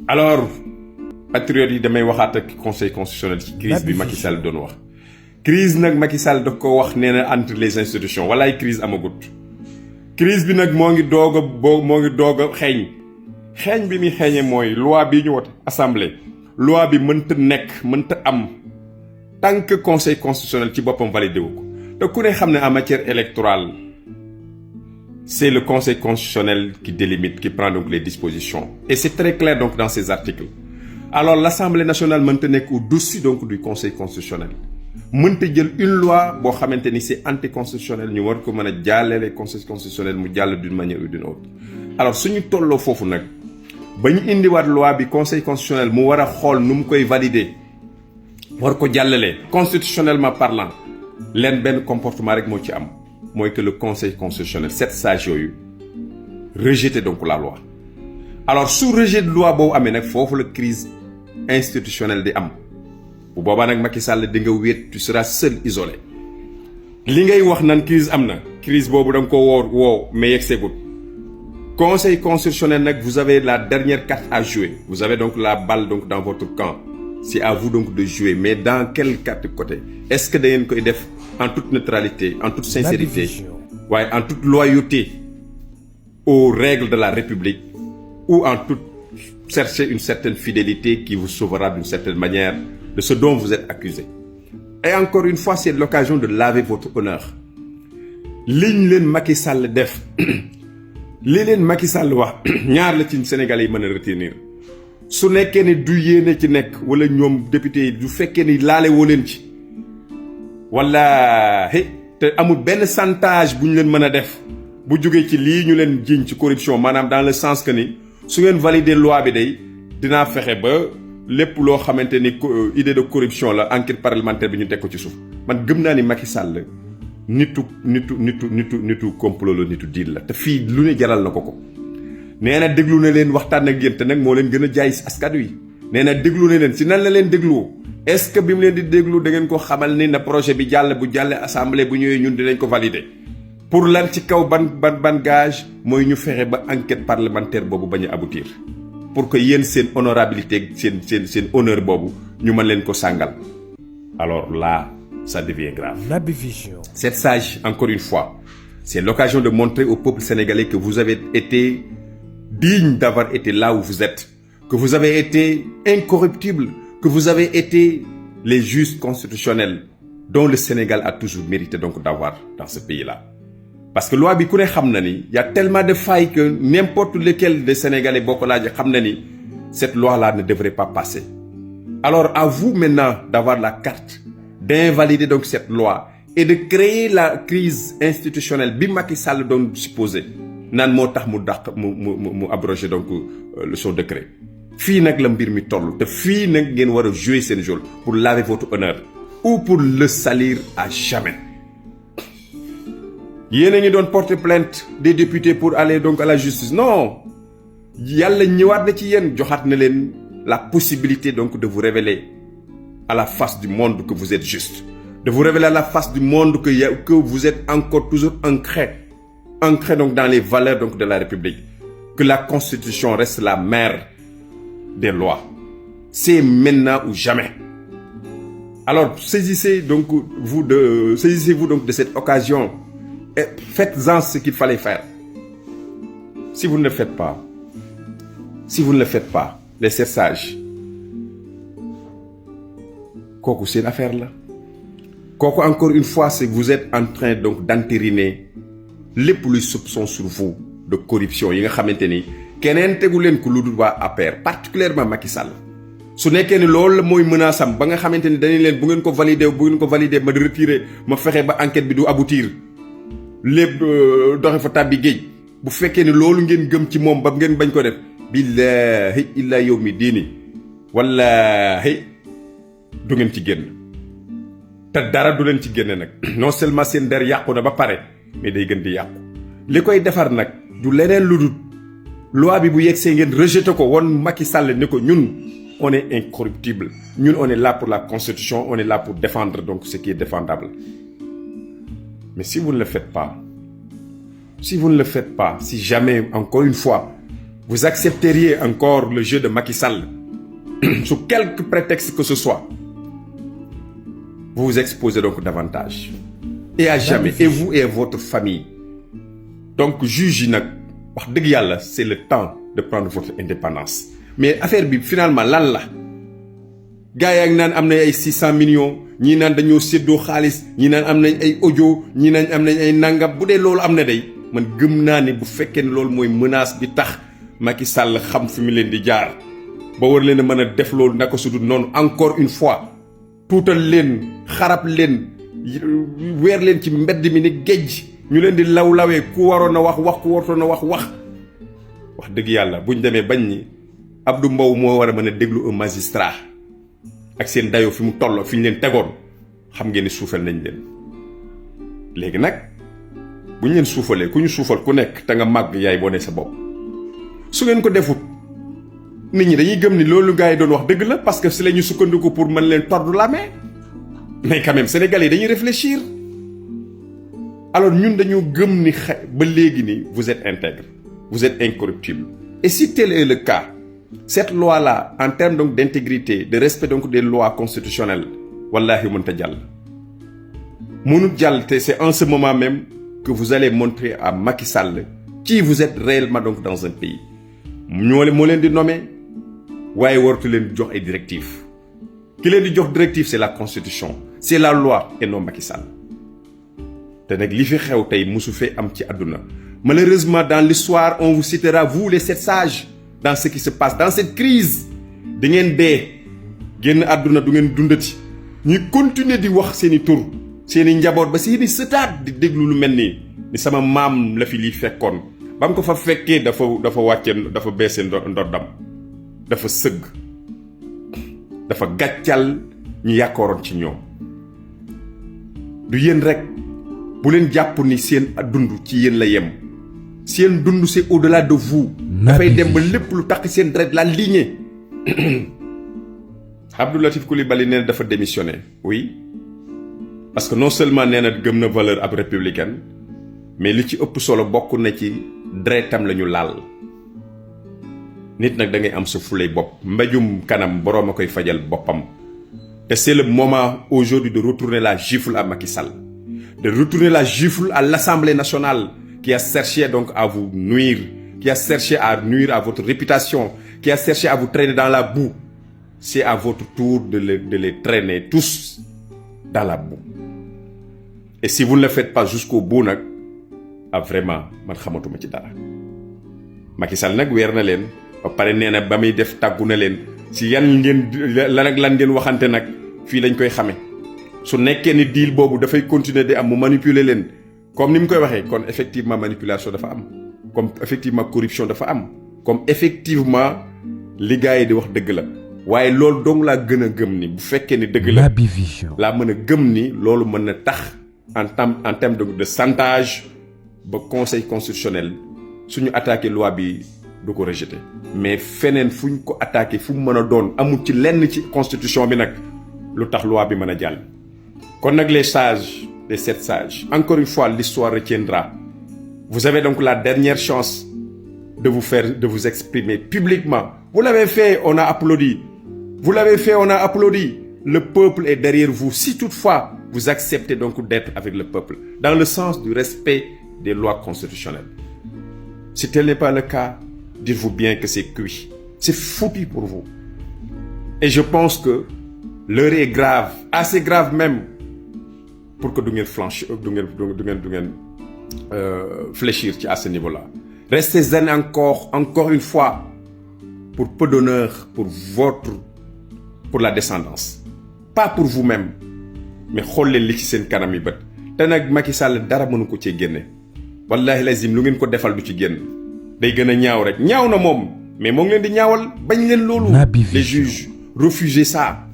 alors patriotes yi damay waxaat ak conseil constitutionnel ci crise bi Macky Sall doon wax crise nag Macky Sall da ko wax nee na entre les institutions walaay crise amagut crise bi nag moo ngi doog a xeeñ bi muy xeeñe mooy loi bi ñu wote assemblée loi bi mënta am tant que conseil constitutionnel ci boppam validé wu ko te ku ne xam ne en matière électorale c'est le conseil constitutionnel qui délimite qui prend donc les dispositions et c'est très clair donc dans ces articles alors l'Assemblée nationale mënta nekk au-dessus donc du conseil constitutionnel mënta jël une loi boo xamante ni c'est anticonstitutionnel ñu war ko mën a jàllale conseil constitutionnel mu jàll d'une manière ou d'une autre alors suñu tolloo foofu nag ba ñu indiwaat loi bi conseil constitutionnel mu war a xool nu mu koy valider war ko jàllale constitutionnellement parlant leen benn comportement rek moo ci am mooy que le conseil constitutionnel 7 sages yooyu rejeté donc la loi alors sous rejet de loi boobu amee nag foofu la crise institutionnelle di am bu boobaa nag Macky Sall di nga wéet tu seras seul isolé li ngay wax naan crise am na crise boobu da nga ko woo mais yegg seegut conseil constitutionnel nag vous avez la dernière carte à jouer vous avez donc la balle donc dans votre camp c'est à vous donc de jouer mais dans quelle carte côté est-ce que da ngeen koy def en toute neutralité en toute sincérité waaye en toute loyauté aux règles de la République ou en toute chercher une certaine fidélité qui vous sauvera d'une certaine manière de ce dont vous êtes accusé et encore une fois c'est l'occasion de laver votre honneur liñ leen Macky Sall def li leen Macky Sall wax ñaar la ci Sénégalais yi mën a retenir su nekkee ni du yéene ci nekk wala ñoom député yi du fekkee ni laale woo leen ci wala te amul benn chantage bu ñu leen mën a def bu jógee ci lii ñu leen jiiñ ci corruption maanaam dans le sens que ni su ngeen valider loi bi day dinaa fexe ba lépp loo xamante ni idée de corruption la enquête parlementaire bi ñu teg ko ci suuf man gëm naa ni Macky Sall nitu complot la nitu diil la te fii lu ne jaral na ko nee na déglu na leen waxtaan ak yéen te nag moo leen gën a jaay askan wi nee na déglu na leen si nan la leen dégluwoo est-ce que bi mu leen di déglu da ngeen ko xamal ni na projet bi bu jàlle assemblée bu ñëwee ñun dinañ ko valider pour lan ci kaw ban gage mooy ñu fexe ba enquête parlementaire boobu bañ a aboutir pour que yéen seen honorabilité seen honneur boobu ñu mën leen ko sàngal alors là ça devient grave. Naby Vision. Cette sage encore une fois c'est l'occasion de montrer au peuple sénégalais que vous avez été digne d'avoir été là où vous êtes que vous avez été incorruptible que vous avez été les juges constitutionnels dont le Sénégal a toujours mérité donc d'avoir dans ce pays-là parce que loi bi ku ne xam na ni y a tellement de failles que n'importe lequel des Sénégalais boo ko laajee xam na ni cette loi-là ne devrait pas passer alors à vous maintenant d'avoir la carte d'invalider donc cette loi et de créer la crise institutionnelle bi Macky Sall doon supposé naan moo tax mu abroger donc son décret fii nag la mbir mi toll te fii nag ngeen war a jouer seen rôle pour laver votre honneur ou pour le salir à jamais yéen a ngi doon porter plainte des députés pour aller donc à la justice non yàlla ñëwaat na ci yéen joxaat na leen la possibilité donc de vous révéler à la face du monde que vous êtes juste de vous révéler à la face du monde que vous êtes encore toujours ancré donc dans les valeurs donc de la République que la Constitution reste la mère des lois c'est maintenant ou jamais alors saisissez-vous donc de cette occasion et faites-en ce qu'il fallait faire si vous ne le faites pas les 7 sages kooku seen affaire la kooku encore une fois c'est vous êtes en train donc d'entériner lépp luy soupçon sur vous de corruption yi nga xamante ni keneen tegu leen ko lu dul waa APR particulièrement Macky Sall su nekkee ni loolu la mooy menace am ba nga xamante ni dañu leen bu ngeen ko valider ma retirer ma fexe ba enquête bi du aboutir lépp doxe fa tàbbi géej bu fekkee ni loolu ngeen gëm ci moom ba ngeen bañ ko def billahi illa yawmi diini wallahi du ngeen ci génn te dara du leen ci génne nag non seulement seen der yàqu na ba pare mais day gën di yàqu li koy defar nag du leneen lu dul loi bi bu yegsee ngeen rejeté ko woon Macky Sall ne ko ñun on est incorruptible ñun on est là pour la Constitution on est là pour défendre donc ce qui est défendable mais si vous ne le faites pas si jamais encore une fois vous accepteriez encore le jeu de Macky Sall sous quelque prétexte que ce soit, vous vous exposez donc davantage. Et à jamais, et vous et votre famille. Donc juge yi nag wax dëgg yàlla c'est le temps de prendre votre indépendance. Mais affaire bi finalement lan la gars yaa ngi naan am nañ ay 600 millions ñii naan dañoo séddoo xaalis ñii naan am nañ ay audio ñii naan am nañ ay nangam bu dee loolu am na day man gëm naa ne bu fekkee ne loolu mooy menace bi tax Macky Sall xam fi mu leen di jaar ba war leen a mën a def loolu naka su dul noonu encore une fois tuutal leen xarab leen weer leen ci mbedd mi ni géej ñu leen di lawee ku waroon a wax ku waroon a wax dëgg yàlla buñ demee bañ ni Abdou Mbow moo war a mën a déglu un magistrat ak seen dayoo fi mu toll fi ñu leen tegoon xam ngeen ni suufal nañ leen. léegi nag bu ñu leen suufalee ku ñu suufal ku nekk te nga màgg yaay boo ne sa bopp su ngeen ko defut nit ñi dañuy gëm ni loolu gars yi doon wax dëgg la parce que si la ñu sukkandiku pour mën leen tordre la main mais quand même Sénégalais yi dañuy réfléchir. Alors ñun dañoo gëm ni ba léegi ni vous êtes intègre, vous êtes incorruptible. Et si tel est le cas, cette loi-là, en termes donc d'intégrité, de respect donc des lois constitutionnelles, wallahi mënta jàll. Mënut jàll te c'est en ce moment même que vous allez montrer à Macky Sall qui vous êtes réellement donc dans un pays. moo leen di nommer waaye waratu leen jox ay directives. Ki leen di jox directive c'est la constitution, c'est la loi et non Macky Sall. te nag li fi xew tey musu fee am ci àdduna malheureusement dans l'histoire on vous citera vous les 7 sages dans ce qui se passe dans cette crise di ngeen dee génn àdduna du ngeen dundati ñuy continuer di wax seeni tur seeni njaboot ba seeni sëtaat di déglu lu mel nii ni sama maam la fi lii fekkoon ba mu ko fa fekkee dafa wàcce dafa beese ndoddam dafa sëgg dafa gàccal ñu yàkkooroon ci ñoom du yéen rek bu leen jàpp ni seen dund ci yéen la yem seen dund c'est au-delà de vous dafay dem ba lépp lu tax seen deret la lignée. Abdou Latif Coulibaly nee na dafa démissionné oui parce que non seulement nee na gëm na valeur ab républicaine mais li ci ëpp solo bokk na ci deretam la ñu laal nit nag da ngay am sa fulay bopp mbéjum kanam boroom a koy fajal boppam te c'est le moment aujourd'hui de retourner la gifle à Macky Sall. De retourner la gifle à l'Assemblée nationale qui a cherché donc à vous nuire, qui a cherché à nuire à votre réputation, qui a cherché à vous traîner dans la boue. C'est à votre tour de les traîner tous dans la boue. Et si vous ne le faites pas jusqu'au bout nag vraiment man xamatuma ci dara. Macky Sall nag weer na leen ba pare nee na ba muy def tàggu na leen si yan ngeen lan ngeen waxante nag fii lañ koy xame su nekkee ni deal boobu dafay continuer di am mu manipuler leen comme ni mu koy waxee kon effectivement manipulation dafa am comme effectivement corruption dafa am comme effectivement li gars yi di wax dëgg la waaye loolu dong laa gën a gëm ni bu fekkee ni dëgg la laa mën a gëm ni loolu mën na tax en terme de chantage ba conseil constitutionnel suñu attaqué loi bi du ko rejeté mais feneen fu ñu ko attaqué fu mu mën a doon amul ci lenn ci constitution bi nag lu tax loi bi mën a jàll. Kon nag les sages, les 7 sages, encore une fois l'histoire retiendra. Vous avez donc la dernière chance de vous exprimer publiquement. Vous l'avez fait, on a applaudi. Vous l'avez fait, on a applaudi. Le peuple est derrière vous. Si toutefois vous acceptez donc d'être avec le peuple, dans le sens du respect des lois constitutionnelles. Si tel n'est pas le cas, dites-vous bien que c'est cuit. C'est foutu pour vous. Et je pense que l'heure est grave, assez grave même, pour que du ngeen fléchir à ce niveau-là. Restez zen encore une fois, pour peu d'honneur pour la descendance. Pas pour vous-même, mais xool leen li ci seen kanam yi bët. te nag Macky Sall dara mënu ko cee génne. wallahi lazim lu ngeen ko defal du ci génn. day gën a ñaaw rek ñaaw na moom mais moo ngi leen di ñaawal bañ leen loolu. Les juges refusez ça.